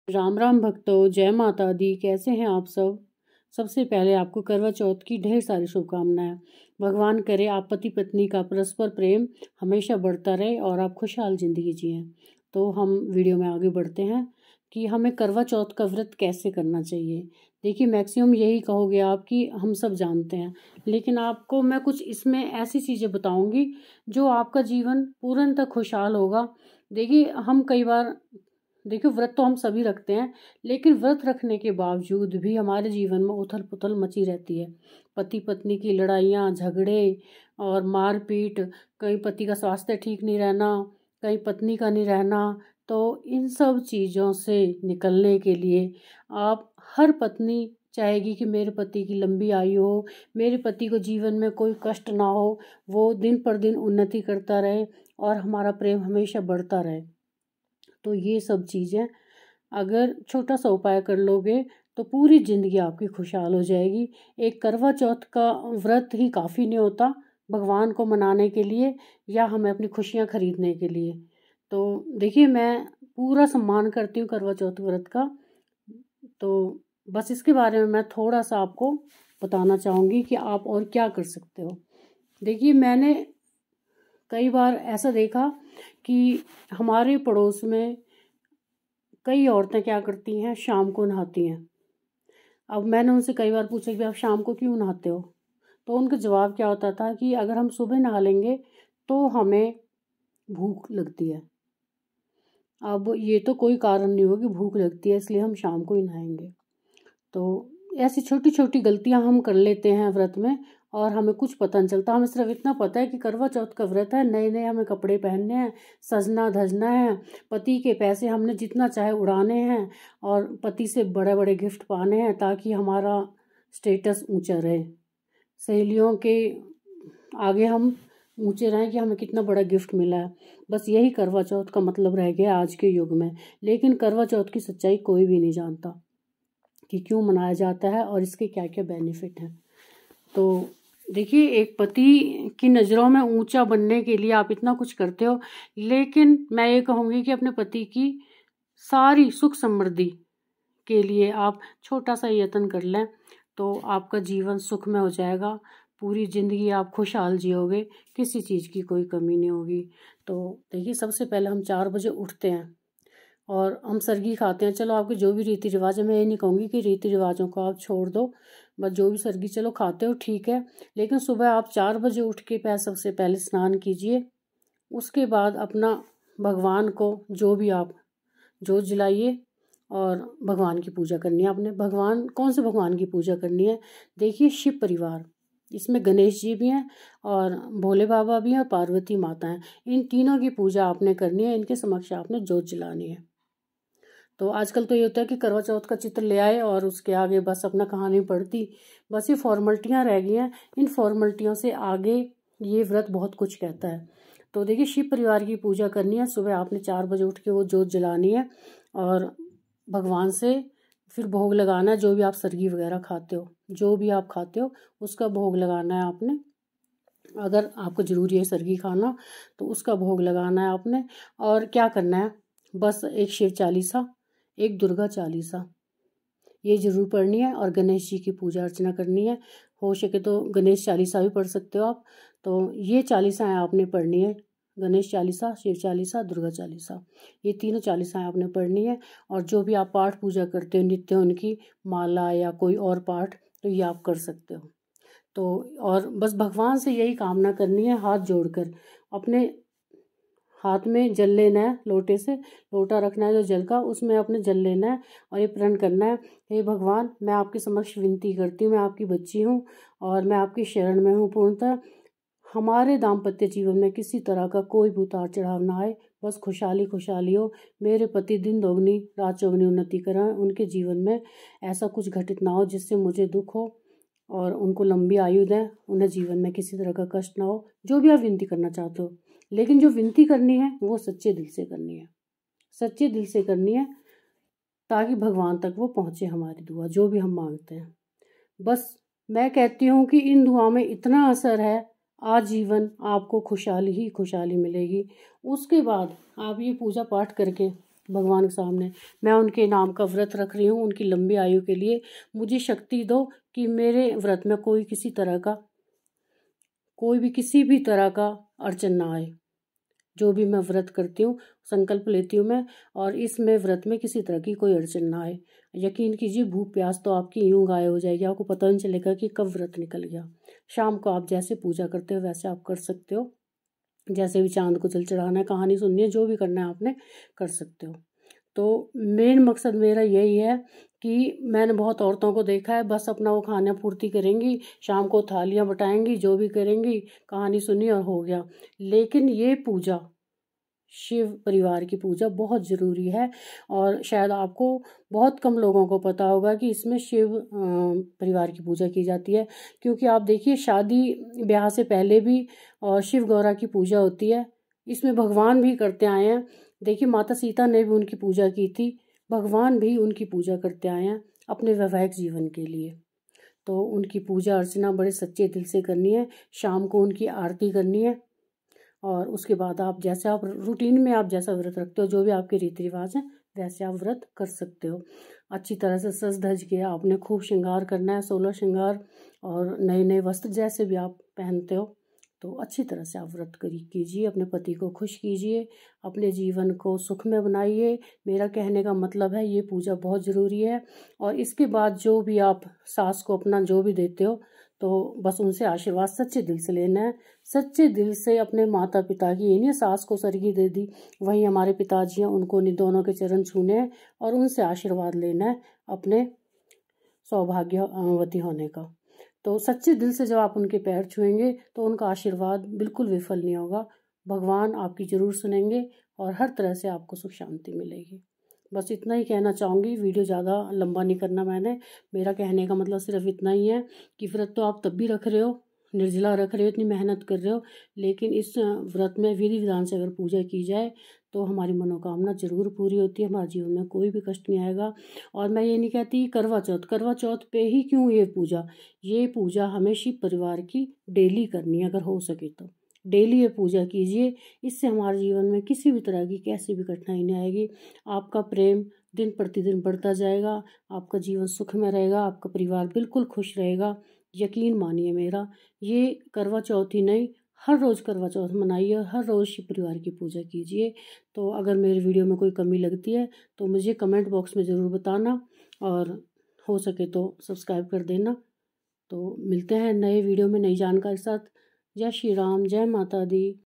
राम राम भक्तों, जय माता दी। कैसे हैं आप सब। सबसे पहले आपको करवा चौथ की ढेर सारी शुभकामनाएं। भगवान करे आप पति पत्नी का परस्पर प्रेम हमेशा बढ़ता रहे और आप खुशहाल ज़िंदगी जिएं। तो हम वीडियो में आगे बढ़ते हैं कि हमें करवा चौथ का व्रत कैसे करना चाहिए। देखिए, मैक्सिमम यही कहोगे आप कि हम सब जानते हैं, लेकिन आपको मैं कुछ इसमें ऐसी चीज़ें बताऊंगी जो आपका जीवन पूर्णतः खुशहाल होगा। देखिए, हम कई बार देखिए व्रत तो हम सभी रखते हैं, लेकिन व्रत रखने के बावजूद भी हमारे जीवन में उथल पुथल मची रहती है। पति पत्नी की लड़ाइयाँ, झगड़े और मारपीट, कहीं पति का स्वास्थ्य ठीक नहीं रहना, कहीं पत्नी का नहीं रहना। तो इन सब चीज़ों से निकलने के लिए आप हर पत्नी चाहेगी कि मेरे पति की लंबी आयु हो, मेरे पति को जीवन में कोई कष्ट ना हो, वो दिन पर दिन उन्नति करता रहे और हमारा प्रेम हमेशा बढ़ता रहे। तो ये सब चीज़ें अगर छोटा सा उपाय कर लोगे तो पूरी ज़िंदगी आपकी खुशहाल हो जाएगी। एक करवा चौथ का व्रत ही काफ़ी नहीं होता भगवान को मनाने के लिए या हमें अपनी खुशियाँ खरीदने के लिए। तो देखिए, मैं पूरा सम्मान करती हूँ करवा चौथ व्रत का। तो बस इसके बारे में मैं थोड़ा सा आपको बताना चाहूँगी कि आप और क्या कर सकते हो। देखिए, मैंने कई बार ऐसा देखा कि हमारे पड़ोस में कई औरतें क्या करती हैं, शाम को नहाती हैं। अब मैंने उनसे कई बार पूछा कि आप शाम को क्यों नहाते हो, तो उनका जवाब क्या होता था कि अगर हम सुबह नहा लेंगे तो हमें भूख लगती है। अब ये तो कोई कारण नहीं हो कि भूख लगती है इसलिए हम शाम को ही नहाएंगे। तो ऐसी छोटी छोटी गलतियां हम कर लेते हैं व्रत में और हमें कुछ पता नहीं चलता। हमें सिर्फ इतना पता है कि करवा चौथ का व्रत है, नए नए हमें कपड़े पहनने हैं, सजना धजना है, पति के पैसे हमने जितना चाहे उड़ाने हैं और पति से बड़े बड़े गिफ्ट पाने हैं ताकि हमारा स्टेटस ऊंचा रहे, सहेलियों के आगे हम ऊंचे रहें कि हमें कितना बड़ा गिफ्ट मिला है। बस यही करवा चौथ का मतलब रह गया आज के युग में। लेकिन करवा चौथ की सच्चाई कोई भी नहीं जानता कि क्यों मनाया जाता है और इसके क्या क्या बेनिफिट हैं। तो देखिए, एक पति की नज़रों में ऊंचा बनने के लिए आप इतना कुछ करते हो, लेकिन मैं ये कहूँगी कि अपने पति की सारी सुख समृद्धि के लिए आप छोटा सा यत्न कर लें तो आपका जीवन सुख में हो जाएगा। पूरी ज़िंदगी आप खुशहाल जियोगे, किसी चीज़ की कोई कमी नहीं होगी। तो देखिए, सबसे पहले हम 4 बजे उठते हैं और हम सरगी खाते हैं। चलो, आपके जो भी रीति रिवाज है, मैं ये नहीं कहूँगी कि रीति रिवाजों को आप छोड़ दो, बस जो भी सरगी चलो खाते हो ठीक है, लेकिन सुबह आप 4 बजे उठ के सबसे पहले स्नान कीजिए। उसके बाद अपना भगवान को जो भी आप जोत जलाइए और भगवान की पूजा करनी है आपने। भगवान, कौन से भगवान की पूजा करनी है? देखिए, शिव परिवार, इसमें गणेश जी भी हैं और भोले बाबा भी हैं और पार्वती माता हैं। इन तीनों की पूजा आपने करनी है, इनके समक्ष आपने जोत जलानी है। तो आजकल तो ये होता है कि करवा चौथ का चित्र ले आए और उसके आगे बस अपना कहानी पढ़ती, बस ये फॉर्मेलिटियाँ रह गई हैं। इन फॉर्मेलिटियों से आगे ये व्रत बहुत कुछ कहता है। तो देखिए, शिव परिवार की पूजा करनी है। सुबह आपने 4 बजे उठ के वो जोत जलानी है और भगवान से फिर भोग लगाना है। जो भी आप सरगी वगैरह खाते हो, जो भी आप खाते हो उसका भोग लगाना है आपने। अगर आपको ज़रूरी है सरगी खाना तो उसका भोग लगाना है आपने। और क्या करना है, बस एक शिव चालीसा, एक दुर्गा चालीसा ये जरूर पढ़नी है और गणेश जी की पूजा अर्चना करनी है। हो सके तो गणेश चालीसा भी पढ़ सकते हो आप। तो ये चालीसाएँ आपने पढ़नी है, गणेश चालीसा, शिव चालीसा, दुर्गा चालीसा, ये तीनों चालीसाएँ आपने पढ़नी है। और जो भी आप पाठ पूजा करते हो नित्य, उनकी माला या कोई और पाठ, तो ये आप कर सकते हो। तो और बस भगवान से यही कामना करनी है, हाथ जोड़कर अपने हाथ में जल लेना है, लोटे से लोटा रखना है जो जल का, उसमें अपने जल लेना है और ये प्रण करना है, हे भगवान, मैं आपके समक्ष विनती करती हूँ, मैं आपकी बच्ची हूँ और मैं आपकी शरण में हूँ। पूर्णतः हमारे दाम्पत्य जीवन में किसी तरह का कोई भी उतार चढ़ाव ना आए, बस खुशहाली खुशहाली हो। मेरे पति दिन दोगुनी रात चौगुनी उन्नति करें, उनके जीवन में ऐसा कुछ घटित ना हो जिससे मुझे दुख हो, और उनको लंबी आयु दें, उन्हें जीवन में किसी तरह का कष्ट ना हो। जो भी आप विनती करना चाहते हो, लेकिन जो विनती करनी है वो सच्चे दिल से करनी है, सच्चे दिल से करनी है, ताकि भगवान तक वो पहुँचे हमारी दुआ, जो भी हम मांगते हैं। बस मैं कहती हूँ कि इन दुआ में इतना असर है, आजीवन आपको खुशहाली ही खुशहाली मिलेगी। उसके बाद आप ये पूजा पाठ करके भगवान के सामने, मैं उनके नाम का व्रत रख रही हूँ उनकी लंबी आयु के लिए। मुझे शक्ति दो कि मेरे व्रत में कोई भी किसी भी तरह का अड़चन ना आए। जो भी मैं व्रत करती हूँ, संकल्प लेती हूँ मैं, और इसमें व्रत में किसी तरह की कोई अड़चन ना आए। यकीन कीजिए, भूख प्यास तो आपकी यूं गायब हो जाएगी, आपको पता नहीं चलेगा कि कब व्रत निकल गया। शाम को आप जैसे पूजा करते हो वैसे आप कर सकते हो, जैसे भी चांद को जल चढ़ाना है, कहानी सुननी है, जो भी करना है आपने कर सकते हो। तो मेन मकसद मेरा यही है कि मैंने बहुत औरतों को देखा है, बस अपना वो खाना पूर्ति करेंगी, शाम को थालियाँ बटाएंगी, जो भी करेंगी, कहानी सुनी और हो गया। लेकिन ये पूजा, शिव परिवार की पूजा बहुत ज़रूरी है, और शायद आपको बहुत कम लोगों को पता होगा कि इसमें शिव परिवार की पूजा की जाती है। क्योंकि आप देखिए, शादी ब्याह से पहले भी शिव गौरा की पूजा होती है, इसमें भगवान भी करते आए हैं। देखिए, माता सीता ने भी उनकी पूजा की थी, भगवान भी उनकी पूजा करते आए हैं अपने वैवाहिक जीवन के लिए। तो उनकी पूजा अर्चना बड़े सच्चे दिल से करनी है, शाम को उनकी आरती करनी है, और उसके बाद आप रूटीन में आप जैसा व्रत रखते हो, जो भी आपके रीति रिवाज हैं, वैसे आप व्रत कर सकते हो। अच्छी तरह से सज धज के आपने खूब श्रृंगार करना है, 16 श्रृंगार, और नए नए वस्त्र जैसे भी आप पहनते हो, तो अच्छी तरह से आप व्रत कीजिए, अपने पति को खुश कीजिए, अपने जीवन को सुख में बनाइए। मेरा कहने का मतलब है, ये पूजा बहुत ज़रूरी है। और इसके बाद जो भी आप सास को अपना जो भी देते हो, तो बस उनसे आशीर्वाद सच्चे दिल से लेना है, सच्चे दिल से। अपने माता पिता की, ये नहीं सास को सरगी दे दी, वहीं हमारे पिताजी हैं, उनको नहीं, दोनों के चरण छूने हैं और उनसे आशीर्वाद लेना है अपने सौभाग्यवती होने का। तो सच्चे दिल से जब आप उनके पैर छुएंगे तो उनका आशीर्वाद बिल्कुल विफल नहीं होगा, भगवान आपकी ज़रूर सुनेंगे और हर तरह से आपको सुख शांति मिलेगी। बस इतना ही कहना चाहूँगी, वीडियो ज़्यादा लंबा नहीं करना मैंने। मेरा कहने का मतलब सिर्फ इतना ही है कि व्रत तो आप तब भी रख रहे हो, निर्जला रख रहे हो, इतनी मेहनत कर रहे हो, लेकिन इस व्रत में विधि विधान से अगर पूजा की जाए तो हमारी मनोकामना जरूर पूरी होती है, हमारे जीवन में कोई भी कष्ट नहीं आएगा। और मैं ये नहीं कहती करवा चौथ पे ही क्यों ये पूजा हमें शिव परिवार की डेली करनी है, अगर हो सके तो डेली ये पूजा कीजिए। इससे हमारे जीवन में किसी भी तरह की कैसी भी कठिनाई नहीं आएगी। आपका प्रेम दिन प्रतिदिन बढ़ता जाएगा, आपका जीवन सुख में रहेगा, आपका परिवार बिल्कुल खुश रहेगा। यकीन मानिए मेरा, ये करवा चौथ ही नहीं, हर रोज़ करवा चौथ मनाइए, हर रोज़ शिव परिवार की पूजा कीजिए। तो अगर मेरी वीडियो में कोई कमी लगती है तो मुझे कमेंट बॉक्स में ज़रूर बताना, और हो सके तो सब्सक्राइब कर देना। तो मिलते हैं नए वीडियो में नई जानकारी के साथ। जय श्री राम, जय माता दी।